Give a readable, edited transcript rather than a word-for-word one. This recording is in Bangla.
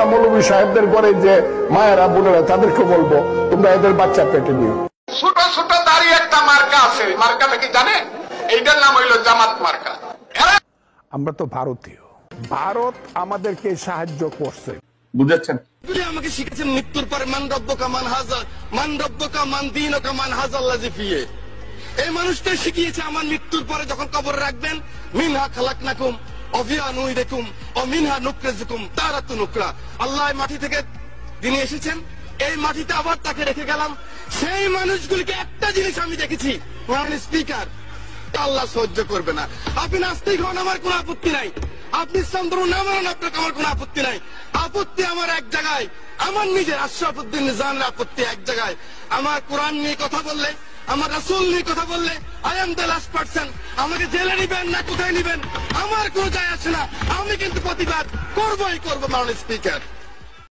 মাওলানা মৌলভী সাহেবদের ঘরে যে মায়েরা বোনেরা তাদেরকে বলবো তোমরা এদের বাচ্চা পেটে নিও। ছোট ছোট দাঁড়িয়ে একটা মার্কা আছে, মার্কাটা কি জানেন? এইটার নাম হইল জামাত মার্কা। আমরা তো ভারতীয়, ভারত আমাদেরকে সাহায্য করছে, বুঝেছেন? আমাকে শিখেছেন মৃত্যুর পরে মান রব্বকা মান হাজার, মান রব্বকা মান দীনুকা মান হাজার লাজিফিয়ে। এই মানুষটা শিখিয়েছে আমার মৃত্যুর পরে যখন কবর রাখবেন, মিনহা খালাকনাকুম ওয়া ফিহা নুইদুকুম ওয়া মিনহা নুখরিজুকুম তারাতুন উখরা। আল্লাহ মাটি থেকে তিনি এসেছেন, এই মাটিতে আবার তাকে রেখে গেলাম। সেই মানুষগুলিকে একটা জিনিস আমি দেখেছি, স্পিকার, আল্লাহ সহ্য করবে না। আপনি নাস্তিক হন, আমার কোনো আপত্তি নাই। আপনি ইসলাম ধর্ম না মানেন, আপনার আমার কোনো আপত্তি নাই। আপত্তি আমার এক জায়গায়, আমার নিজের আশরাফুদ্দিন নিজামের আপত্তি এক জায়গায়। আমার কোরআন নিয়ে কথা বললে, আমার রাসূল নিয়ে কথা বললে, I am the last person. আমাকে জেলে নিবেন না কোথায় নিবেন আমার কোনো যায় আসে না, আমি কিন্তু প্রতিবাদ করবোই করবো, মাননীয় স্পিকার।